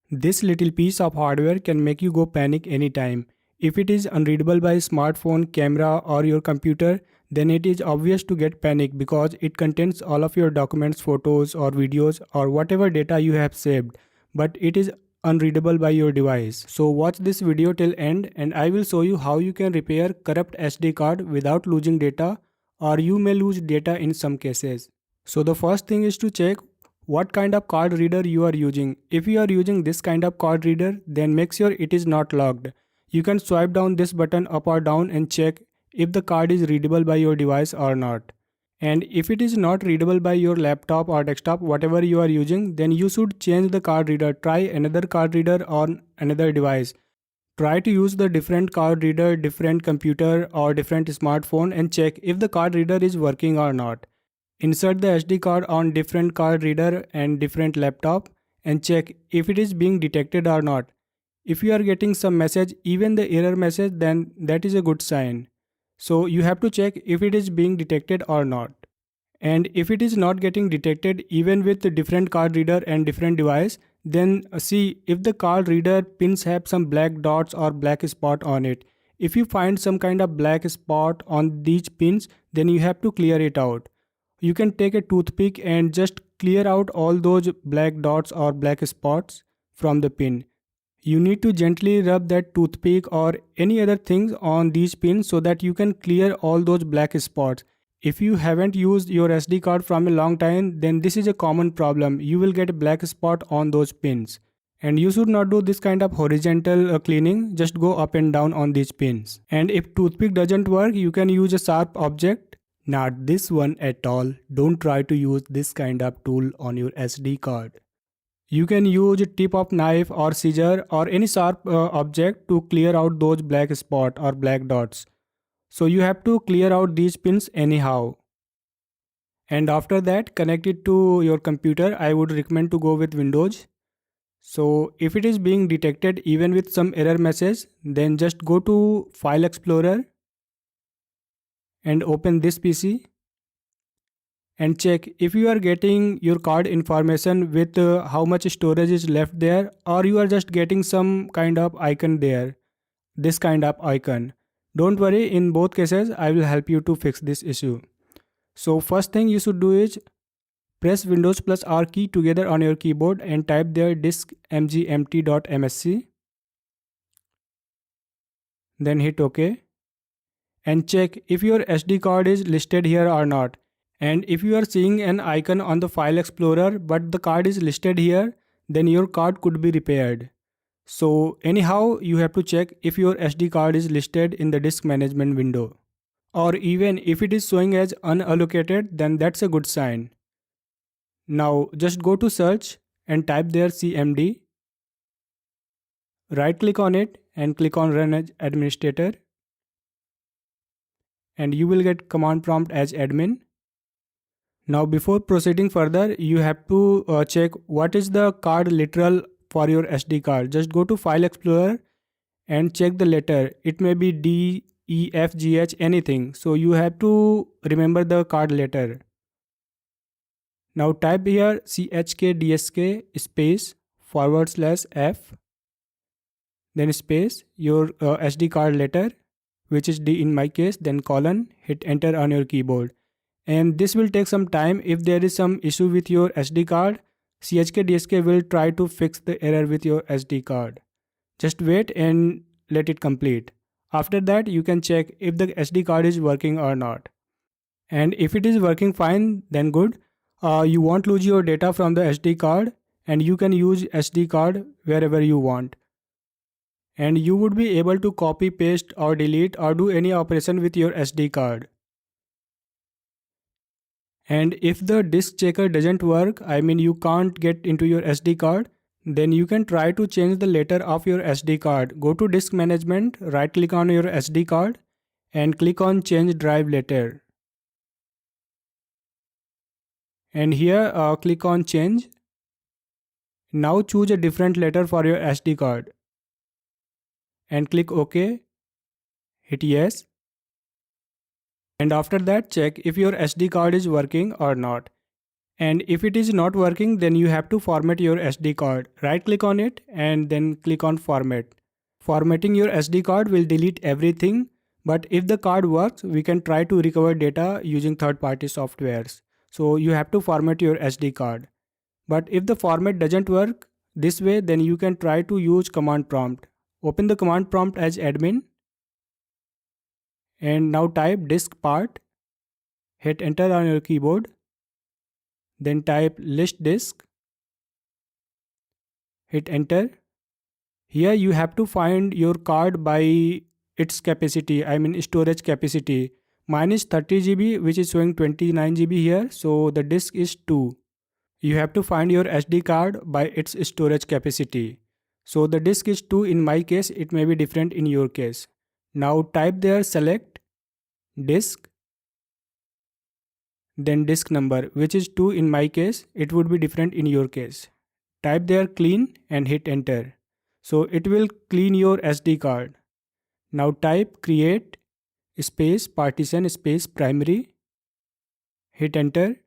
This little piece of hardware can make you go panic anytime. If it is unreadable by smartphone, camera or your computer, then it is obvious to get panic because it contains all of your documents, photos or videos or whatever data you have saved, but it is unreadable by your device. So watch this video till end and I will show you how you can repair corrupt SD card without losing data, or you may lose data in some cases. So the first thing is to check what kind of card reader you are using. If you are using this kind of card reader, then make sure it is not locked. You can swipe down this button up or down and check if the card is readable by your device or not. And if it is not readable by your laptop or desktop, whatever you are using, then you should change the card reader. Try another card reader on another device. Try to use the different card reader, different computer or different smartphone and check if the card reader is working or not. Insert the SD card on different card reader and different laptop and check if it is being detected or not. If you are getting some message, even the error message, then that is a good sign. So you have to check if it is being detected or not. And if it is not getting detected even with the different card reader and different device, then see if the card reader pins have some black dots or black spot on it. If you find some kind of black spot on these pins, then you have to clear it out. You can take a toothpick and just clear out all those black dots or black spots from the pin. You need to gently rub that toothpick or any other things on these pins so that you can clear all those black spots. If you haven't used your SD card from a long time, then this is a common problem. You will get a black spot on those pins. And you should not do this kind of horizontal cleaning, just go up and down on these pins. And if toothpick doesn't work, you can use a sharp object. Not this one at all. Don't try to use this kind of tool on your SD card. You can use a tip of knife or scissor or any sharp object to clear out those black spot or black dots. So you have to clear out these pins anyhow. And after that, connect it to your computer. I would recommend to go with Windows. So if it is being detected even with some error message, then just go to File Explorer and open this PC and check if you are getting your card information with how much storage is left there, or you are just getting some kind of icon there, this kind of icon. Don't worry, in both cases I will help you to fix this issue. So first thing you should do is press Windows plus R key together on your keyboard and type there disk mgmt.msc. Then hit OK and check if your SD card is listed here or not. And if you are seeing an icon on the File Explorer but the card is listed here, then your card could be repaired. So anyhow, you have to check if your SD card is listed in the disk management window. Or even if it is showing as unallocated, then that's a good sign. Now just go to search and type there CMD. Right click on it and click on Run as Administrator. And you will get command prompt as admin. Now before proceeding further, you have to check what is the card literal for your SD card. Just go to File Explorer and check the letter. It may be D, E, F, G, H, anything. So you have to remember the card letter. Now type here CHKDSK space /F, then space your SD card letter, which is D in my case, then colon, hit enter on your keyboard. And this will take some time. If there is some issue with your SD card, CHKDSK will try to fix the error with your SD card. Just wait and let it complete. After that, you can check if the SD card is working or not. And if it is working fine, then good. You won't lose your data from the SD card and you can use SD card wherever you want. And you would be able to copy, paste or delete or do any operation with your SD card. And if the disk checker doesn't work, I mean you can't get into your SD card, then you can try to change the letter of your SD card. Go to disk management, right click on your SD card and click on change drive letter. And here click on change. Now choose a different letter for your SD card. And click OK. Hit yes. And after that check if your SD card is working or not. And if it is not working, then you have to format your SD card. Right click on it and then click on format. Formatting your SD card will delete everything, but if the card works, we can try to recover data using third-party softwares. So you have to format your SD card. But if the format doesn't work this way, then you can try to use command prompt. Open the command prompt as admin and now type disk part. Hit enter on your keyboard. Then type list disk. Hit enter. Here you have to find your card by its capacity, I mean storage capacity. Mine is 30 GB which is showing 29 GB here, so the disk is 2. You have to find your SD card by its storage capacity. So the disk is 2 in my case, it may be different in your case. Now type there select disk, then disk number which is 2 in my case, it would be different in your case. Type there clean and hit enter. So it will clean your SD card. Now type create space partition space primary. Hit enter.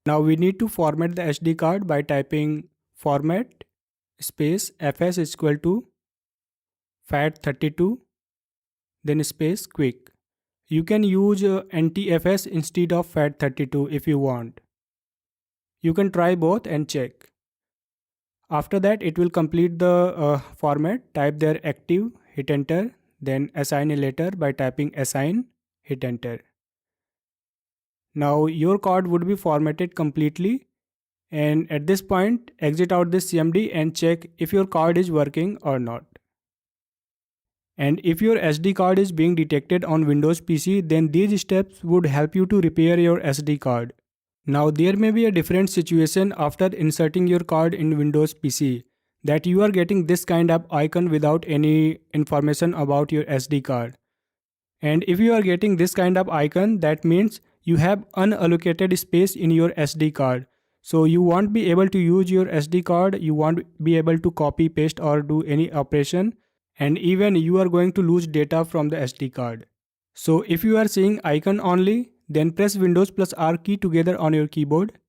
Now we need to format the SD card by typing format space fs is equal to FAT32 then space quick. You can use NTFS instead of FAT32 if you want. You can try both and check. After that it will complete the format. Type there active, hit enter, then assign a letter by typing assign, hit enter. Now your card would be formatted completely, and at this point exit out this CMD and check if your card is working or not. And if your SD card is being detected on Windows PC, then these steps would help you to repair your SD card. Now there may be a different situation after inserting your card in Windows PC, that you are getting this kind of icon without any information about your SD card. And if you are getting this kind of icon, that means you have unallocated space in your SD card. So you won't be able to use your SD card, you won't be able to copy, paste or do any operation, and even you are going to lose data from the SD card. So if you are seeing icon only, then press Windows plus R key together on your keyboard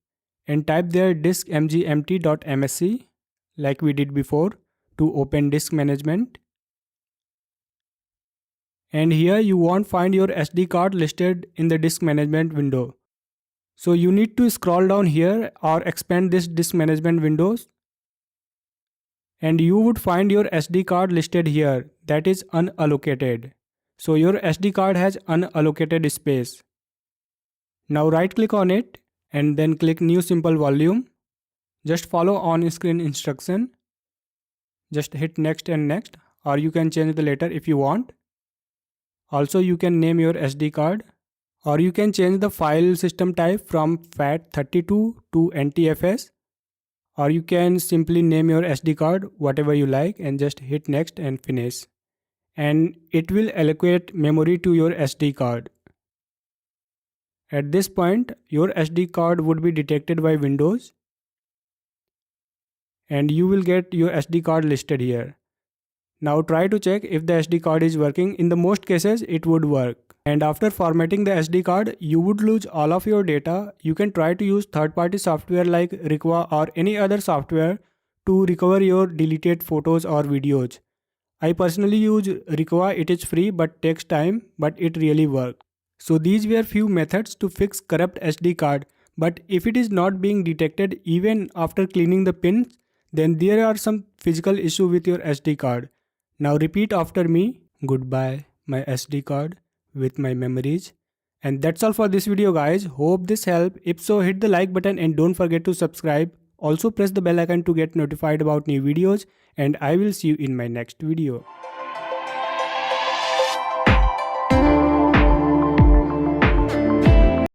and type there diskmgmt.msc like we did before to open disk management. And here you won't find your SD card listed in the disk management window. So you need to scroll down here or expand this disk management windows, and you would find your SD card listed here, that is unallocated. So your SD card has unallocated space. Now right click on it and then click new simple volume. Just follow on screen instruction. Just hit next and next, or you can change the later if you want. Also you can name your SD card, or you can change the file system type from FAT32 to NTFS, or you can simply name your SD card whatever you like and just hit next and finish. And it will allocate memory to your SD card. At this point, your SD card would be detected by Windows and you will get your SD card listed here. Now try to check if the SD card is working. In the most cases, it would work. And after formatting the SD card, you would lose all of your data. You can try to use third-party software like Requa or any other software to recover your deleted photos or videos. I personally use Requa. It is free but takes time, but it really works. So these were few methods to fix corrupt SD card, but if it is not being detected even after cleaning the pins, then there are some physical issue with your SD card. Now repeat after me. Goodbye my SD card with my memories. And that's all for this video guys. Hope this helped. If so, hit the like button and don't forget to subscribe. Also press the bell icon to get notified about new videos, and I will see you in my next video.